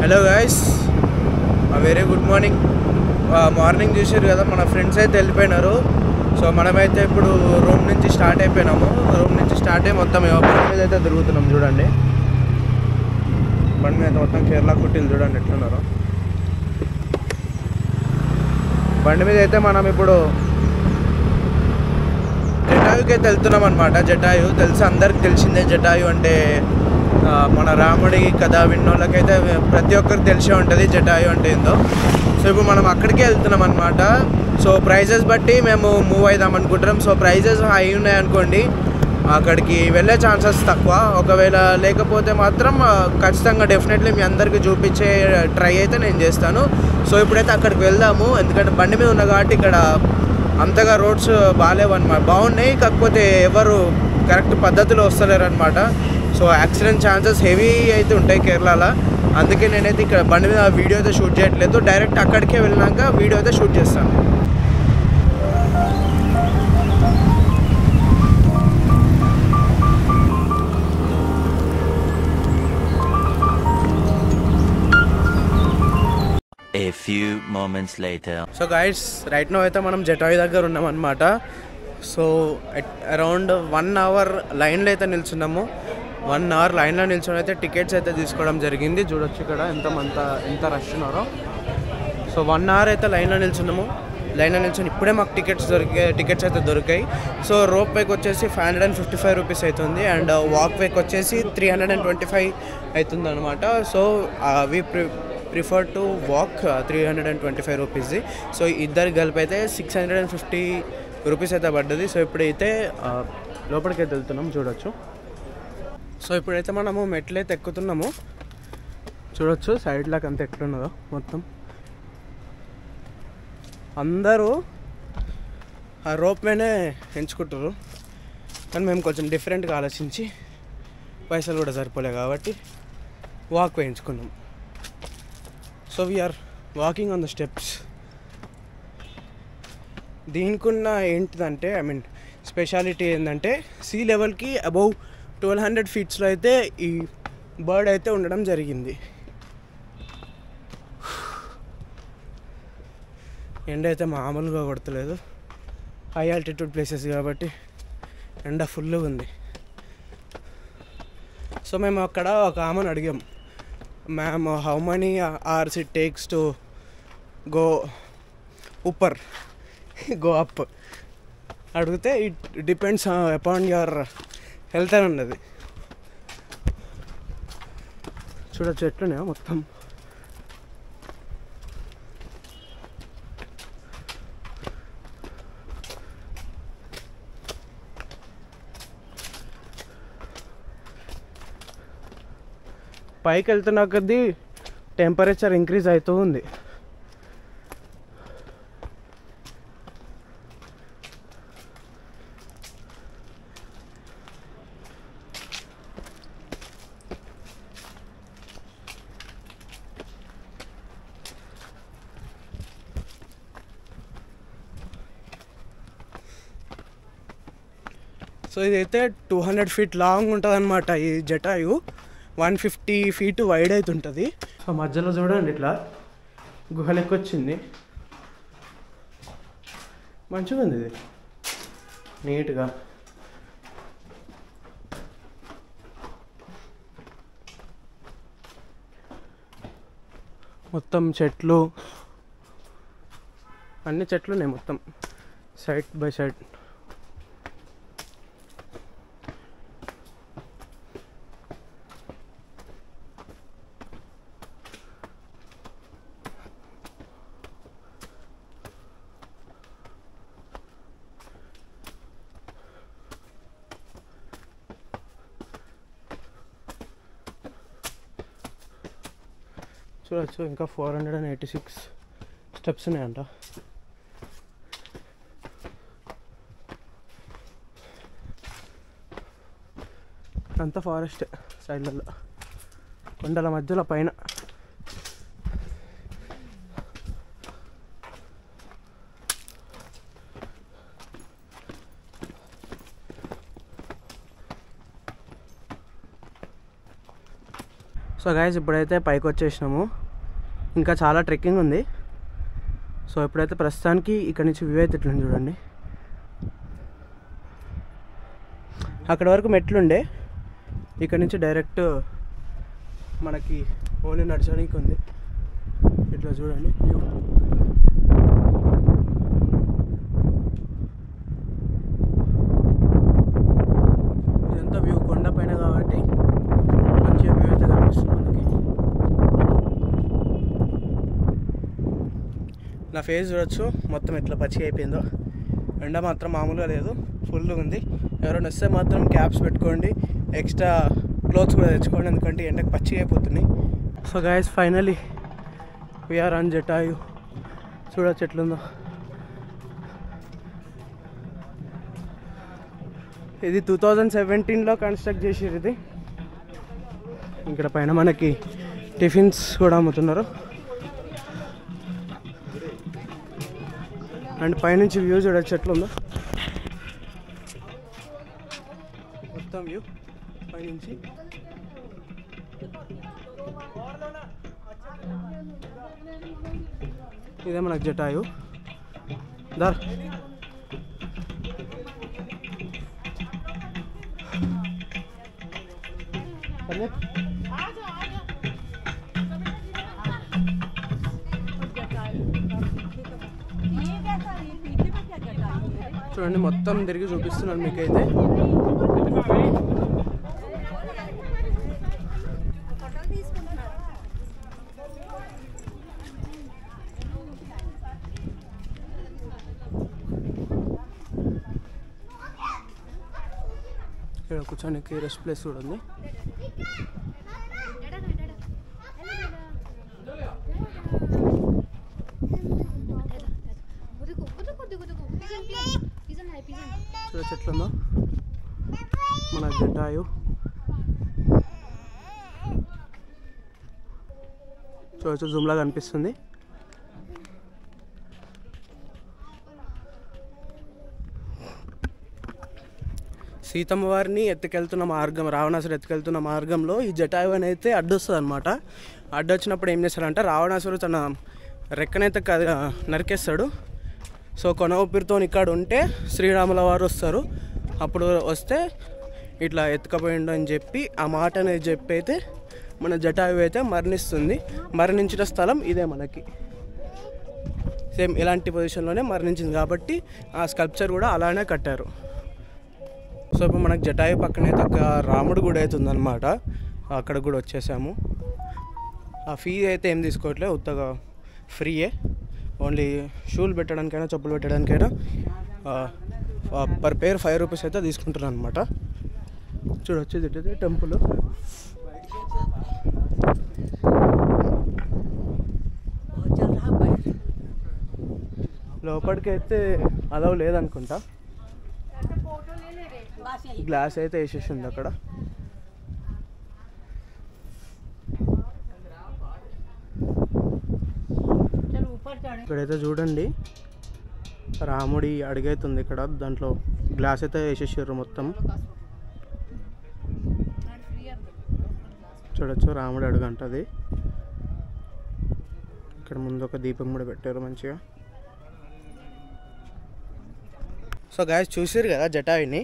Hello guys, very good morning. Morning చూసారు కదా, మన ఫ్రెండ్స్ అయితే వెళ్ళిపోయినారు. సో మనమైతే ఇప్పుడు రూమ్ నుంచి స్టార్ట్ అయిపోయినాము. రూమ్ నుంచి స్టార్ట్ అయ్యి మొత్తం బండి మీద అయితే తిరుగుతున్నాం. చూడండి, బండి మీద మొత్తం కేరళ కుట్టిలు చూడండి ఎట్లున్నారో. బండి మీద అయితే మనం ఇప్పుడు జటాయుకి అయితే వెళ్తున్నాం అనమాట. జటాయు తెలుసు, అందరికి తెలిసిందే. జటాయు అంటే మన రాముడి కథ విన్నోళ్ళకైతే ప్రతి ఒక్కరికి తెలిసే ఉంటుంది జటాయు అంటే ఏందో. సో ఇప్పుడు మనం అక్కడికే వెళ్తున్నాం అనమాట. సో ప్రైజెస్ బట్టి మేము మూవ్ అవుదాం అనుకుంటున్నాం. సో ప్రైజెస్ హై ఉన్నాయనుకోండి, అక్కడికి వెళ్ళే ఛాన్సెస్ తక్కువ. ఒకవేళ లేకపోతే మాత్రం ఖచ్చితంగా డెఫినెట్లీ మీ అందరికీ చూపించే ట్రై అయితే నేను చేస్తాను. సో ఇప్పుడైతే అక్కడికి వెళ్దాము. ఎందుకంటే బండి మీద ఉన్నా కాబట్టి ఇక్కడ అంతగా రోడ్స్ బాగాలేవు అనమాట. బాగున్నాయి, కాకపోతే ఎవరు కరెక్ట్ పద్ధతిలో వస్తలేరు అనమాట. సో యాక్సిడెంట్ ఛాన్సెస్ హెవీ అయితే ఉంటాయి కేరళలో. అందుకే నేనైతే ఇక్కడ బండి మీద వీడియో అయితే షూట్ చేయట్లేదు. డైరెక్ట్ అక్కడికే వెళ్ళినాక వీడియో అయితే షూట్ చేస్తాను. A few moments later. So guides, right now అయితే మనం జటాయు దగ్గర ఉన్నాం అనమాట. సో అరౌండ్ 1 అవర్ లైన్లో అయితే నిల్చున్నాము. 1 అవర్ లైన్లో నిల్చుని అయితే టికెట్స్ అయితే తీసుకోవడం జరిగింది. చూడొచ్చు ఇక్కడ ఎంత రష్ ఉన్నారో. సో 1 అవర్ అయితే లైన్లో నిల్చున్నాము. లైన్లో నిల్చుని ఇప్పుడే మాకు టికెట్స్ అయితే దొరికాయి. సో రోప్ వేకి వచ్చేసి 555 రూపీస్ అవుతుంది, అండ్ వాక్ వేకి వచ్చేసి 325 అవుతుంది అనమాట. So we prefer to walk 325 రూపీస్ది. సో ఇద్దరు కలిపి అయితే 650 రూపీస్ అయితే పడ్డది. సో ఇప్పుడైతే లోపలికైతే వెళ్తున్నాం. చూడొచ్చు. సో ఇప్పుడైతే మనము మెట్లు అయితే ఎక్కుతున్నాము. చూడొచ్చు సైడ్లోకి అంత ఎట్లున్నదో మొత్తం. అందరూ ఆ రోప్ మీదే ఎంచుకుంటారు, కానీ మేము కొంచెం డిఫరెంట్గా ఆలోచించి పైసలు కూడా సరిపోలే కాబట్టి వాక్ వేయించుకున్నాం. So we are walking on the steps. దీనికున్న ఏంటిదంటే స్పెషాలిటీ ఏంటంటే సీ లెవెల్కి అబౌవ్ 1200 ఫీట్స్లో అయితే ఈ బర్డ్ అయితే ఉండడం జరిగింది. ఎండ అయితే మామూలుగా కొడతలేదు. హై ఆల్టిట్యూడ్ ప్లేసెస్ కాబట్టి ఎండ ఫుల్గా ఉంది. సో మేము అక్కడ ఒక ఆమెను అడిగాం, ma'am how many hours it takes to go up అడిగితే it depends upon your health అని ఉన్నది. చూడొచ్చు ఎట్లునే మొత్తం. పైకి వెళ్తున్న కొద్దీ టెంపరేచర్ ఇంక్రీజ్ అవుతూ ఉంది. సో ఇదైతే 200 ఫీట్ లాంగ్ ఉంటుంది అనమాట. ఈ జటాయు 150 ఫీట్ వైడ్ అయితే ఉంటుంది. సో మధ్యలో చూడండి ఇట్లా గుహ లెక్క వచ్చింది. మంచిగా ఉంది ఇది, నీట్గా. మొత్తం చెట్లు, అన్ని చెట్లు ఉన్నాయి మొత్తం సైడ్ బై సైడ్. చూడొచ్చు ఇంకా 486 స్టెప్స్ ఉన్నాయంట. అంతా ఫారెస్ట్ సైడ్లలో, కొండల మధ్యలో పైన. సో గైస్ ఇప్పుడైతే పైకి వచ్చేసినాము. ఇంకా చాలా ట్రెక్కింగ్ ఉంది. సో ఇప్పుడైతే ప్రస్తుతానికి ఇక్కడ నుంచి వ్యూ అయితే ఇట్లా చూడండి. అక్కడ వరకు మెట్లుండే, ఇక్కడ నుంచి డైరెక్ట్ మనకి ఓన్లీ నడచడానికి ఉంది. ఇట్లా చూడండి వ్యూ. ఇదంతా వ్యూ కొండ పైన కాబట్టి మంచిగా వ్యూ అయితే కనిపిస్తుంది మనకి. నా ఫేస్ చూడొచ్చు మొత్తం ఎట్లా పచ్చిగా అయిపోయిందో. ఎండ మాత్రం మామూలుగా లేదు, ఫుల్గా ఉంది. ఎవరైనా వస్తే మాత్రం క్యాప్స్ పెట్టుకోండి, ఎక్స్ట్రా క్లోత్స్ కూడా తెచ్చుకోండి, ఎందుకంటే ఎండకు పచ్చిగా అయిపోతున్నాయి. So guys finally we are on Jatayu. చూడొచ్చు ఎట్లుందో. ఇది 2017లో కన్స్ట్రక్ట్ చేసిర్రు ఇది. ఇక్కడ పైన మనకి టిఫిన్స్ కూడా అమ్ముతున్నారు. అండ్ పైనుంచి వ్యూ చూడొచ్చు ఎట్లుందో, మొత్తం వ్యూ పైనుంచి. ఇదే మనకు జటాయు. దార్ చూడండి మొత్తం తిరిగి చూపిస్తున్నాను మీకైతే. ఇక్కడ కూర్చోడానికి రెస్ట్ ప్లేస్ కూడా ఉంది. చూడొచ్చు ఎట్లుందో మన జటాయు. చూడొచ్చు జూమ్లా కనిపిస్తుంది. సీతమ్మ వారిని ఎత్తుకెళ్తున్న మార్గం, రావణాసురు ఎత్తుకెళ్తున్న మార్గంలో ఈ జటాయు అని అయితే అడ్డొస్తుంది అనమాట. అడ్డొచ్చినప్పుడు ఏం చేస్తాడంటే రావణాసురు తన రెక్కనైతే నరికేస్తాడు. సో కొన ఊపిరితో ఇక్కడ ఉంటే శ్రీరాముల వారు వస్తారు. అప్పుడు వస్తే ఇట్లా ఎత్తుకపోయిండు అని చెప్పి ఆ మాట అనేది చెప్పి అయితే మన జటాయు అయితే మరణిస్తుంది. మరణించిన స్థలం ఇదే మనకి. సేమ్ ఇలాంటి పొజిషన్లోనే మరణించింది కాబట్టి ఆ స్కల్ప్చర్ కూడా అలానే కట్టారు. సో ఇప్పుడు మనకు జటాయు పక్కన అయితే ఒక రాముడు గుడి అయితే ఉందన్నమాట. అక్కడ కూడా వచ్చేసాము. ఆ ఫీ అయితే ఏం తీసుకోవట్లే, ఉత్తగా ఫ్రీయే. ఓన్లీ షూలు పెట్టడానికైనా చెప్పులు పెట్టడానికైనా పర్ పేర్ 5 రూపీస్ అయితే తీసుకుంటున్నాను అనమాట. చూడొచ్చు ఇది టెంపుల్. లోపలికి అయితే అలౌ లేదనుకుంటా. గ్లాస్ అయితే వేసేసి ఉంది అక్కడ. ఇక్కడైతే చూడండి రాముడి అడుగైతుంది ఇక్కడ. దాంట్లో గ్లాస్ అయితే వేసేసారు మొత్తం. చూడొచ్చు రాముడి అడుగు అంటది. ఇక్కడ ముందు ఒక దీపం కూడా పెట్టారు మంచిగా. సో గాయస్ చూసారు కదా జటాయుని.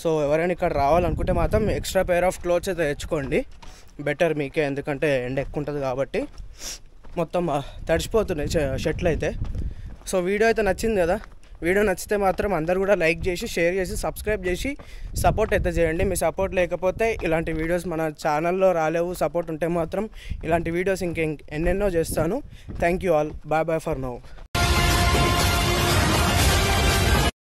సో ఎవరైనా ఇక్కడ రావాలనుకుంటే మాత్రం ఎక్స్ట్రా పేర్ ఆఫ్ క్లోత్స్ అయితే తెచ్చుకోండి, బెటర్ మీకే. ఎందుకంటే ఎండ ఎక్కువ ఉంటుంది కాబట్టి మొత్తం తడిచిపోతున్నాయి షర్ట్లు అయితే. సో వీడియో అయితే నచ్చింది కదా. వీడియో నచ్చితే మాత్రం అందరు కూడా లైక్ చేసి, షేర్ చేసి, సబ్స్క్రైబ్ చేసి సపోర్ట్ అయితే చేయండి. మీ సపోర్ట్ లేకపోతే ఇలాంటి వీడియోస్ మన ఛానల్లో రాలేవు. సపోర్ట్ ఉంటే మాత్రం ఇలాంటి వీడియోస్ ఎన్నెన్నో చేస్తాను. Thank you all. Bye bye for now.